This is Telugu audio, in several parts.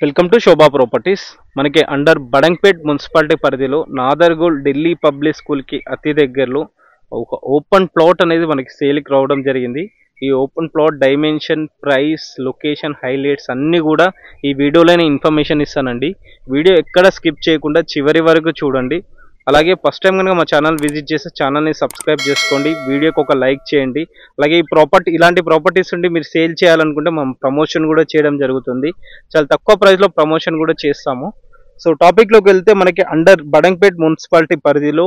Welcome to Shobha properties. మనకి అండర్ బడంగ్పేట్ మున్సిపాలిటీ పరిధిలో నాదర్గోల్ ఢిల్లీ పబ్లిక్ స్కూల్కి అతి దగ్గరలో ఒక ఓపెన్ ప్లాట్ అనేది మనకి సేల్కి రావడం జరిగింది. ఈ open plot dimension, price, location, highlights అన్నీ కూడా ఈ వీడియోలోనే ఇన్ఫర్మేషన్ ఇస్తానండి. వీడియో ఎక్కడ స్కిప్ చేయకుండా చివరి వరకు చూడండి. అలాగే ఫస్ట్ టైం కనుక మా ఛానల్ విజిట్ చేసి ఛానల్ని సబ్స్క్రైబ్ చేసుకోండి, వీడియోకి ఒక లైక్ చేయండి. అలాగే ఇలాంటి ప్రాపర్టీస్ ఉండి మీరు సేల్ చేయాలనుకుంటే మనం ప్రమోషన్ కూడా చేయడం జరుగుతుంది. చాలా తక్కువ ప్రైస్లో ప్రమోషన్ కూడా చేస్తాము. సో టాపిక్లోకి వెళ్తే మనకి అండర్ బడంగ్పేట్ మున్సిపాలిటీ పరిధిలో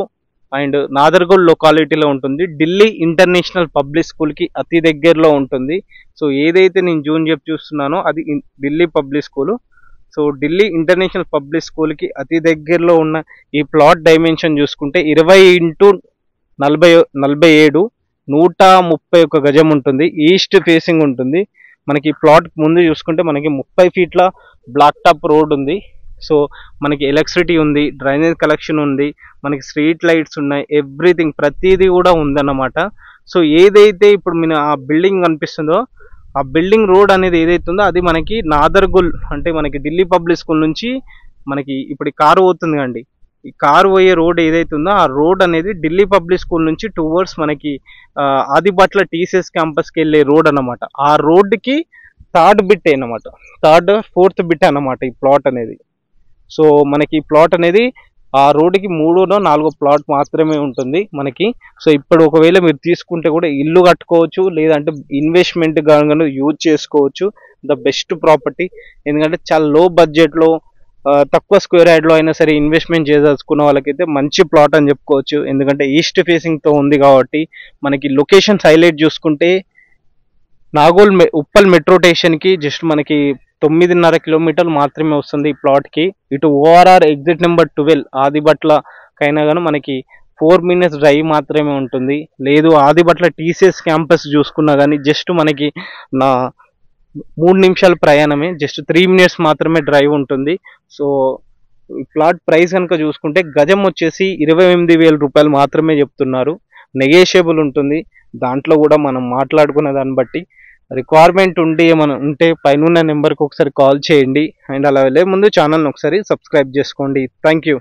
అండ్ నాదర్గోల్ లొకాలిటీలో ఉంటుంది. ఢిల్లీ ఇంటర్నేషనల్ పబ్లిక్ స్కూల్కి అతి దగ్గరలో ఉంటుంది. సో ఏదైతే నేను జూన్ చెప్పి చూస్తున్నానో అది Delhi public school. So Delhi international public స్కూల్కి అతి దగ్గరలో ఉన్న ఈ ప్లాట్ డైమెన్షన్ చూసుకుంటే 20x47 131 గజం ఉంటుంది. ఈస్ట్ ఫేసింగ్ ఉంటుంది. మనకి ప్లాట్ ముందు చూసుకుంటే మనకి 30 ఫీట్ల బ్లాక్ టాప్ రోడ్ ఉంది. సో మనకి ఎలక్ట్రిసిటీ ఉంది, డ్రైనేజ్ కలెక్షన్ ఉంది, మనకి స్ట్రీట్ లైట్స్ ఉన్నాయి, ఎవ్రీథింగ్ ప్రతిదీ కూడా ఉందన్నమాట. సో ఏదైతే ఇప్పుడు మీరు ఆ బిల్డింగ్ కనిపిస్తుందో ఆ బిల్డింగ్ రోడ్ అనేది ఏదైతే ఉందో అది మనకి నాదర్గోల్ అంటే మనకి ఢిల్లీ పబ్లిక్ స్కూల్ నుంచి మనకి ఇప్పుడు కారు పోతుంది కండి, ఈ కారు పోయే రోడ్ ఏదైతే ఉందో ఆ రోడ్ అనేది ఢిల్లీ పబ్లిక్ స్కూల్ నుంచి టువర్డ్స్ మనకి ఆదిబట్ల టీసీఎస్ క్యాంపస్కి వెళ్ళే రోడ్ అన్నమాట. ఆ రోడ్డుకి థర్డ్ బిట్ అన్నమాట, ఫోర్త్ బిట్ అన్నమాట ఈ ప్లాట్ అనేది. సో మనకి ఈ ప్లాట్ అనేది ఆ రోడ్డుకి 3-4 ప్లాట్ మాత్రమే ఉంటుంది మనకి. సో ఇప్పుడు ఒకవేళ మీరు తీసుకుంటే కూడా ఇల్లు కట్టుకోవచ్చు, లేదంటే ఇన్వెస్ట్మెంట్ గాను యూజ్ చేసుకోవచ్చు. ద బెస్ట్ ప్రాపర్టీ, ఎందుకంటే చాలా లో బడ్జెట్లో తక్కువ స్క్వేర్ యార్డ్లో అయినా సరే ఇన్వెస్ట్మెంట్ చేయదలుచుకున్న వాళ్ళకైతే మంచి ప్లాట్ అని చెప్పుకోవచ్చు. ఎందుకంటే ఈస్ట్ ఫేసింగ్తో ఉంది కాబట్టి. మనకి లొకేషన్స్ హైలైట్ చూసుకుంటే ఉప్పల్ మెట్రో స్టేషన్కి జస్ట్ మనకి 9.5 కిలోమీటర్లు మాత్రమే వస్తుంది ఈ ప్లాట్కి. ఇటు ఓఆర్ఆర్ ఎగ్జిట్ నెంబర్ 12 ఆదిబట్లకైనా కానీ మనకి 4 మినిట్స్ డ్రైవ్ మాత్రమే ఉంటుంది. లేదు ఆదిబట్ల టీసీఎస్ క్యాంపస్ చూసుకున్నా కానీ జస్ట్ మనకి 3 నిమిషాల ప్రయాణమే, జస్ట్ 3 మినిట్స్ మాత్రమే డ్రైవ్ ఉంటుంది. సో ఈ ప్లాట్ ప్రైస్ కనుక చూసుకుంటే గజం వచ్చేసి 28,000 రూపాయలు మాత్రమే చెప్తున్నారు. నెగోషియబుల్ ఉంటుంది. దాంట్లో కూడా మనం మాట్లాడుకున్న దాన్ని బట్టి రిక్వైర్మెంట్ ఉండి ఏమైనా ఉంటే పైన నెంబర్కి ఒకసారి కాల్ చేయండి. అండ్ అలా వెళ్ళే ముందు ఛానల్ని ఒకసారి సబ్స్క్రైబ్ చేసుకోండి. Thank you.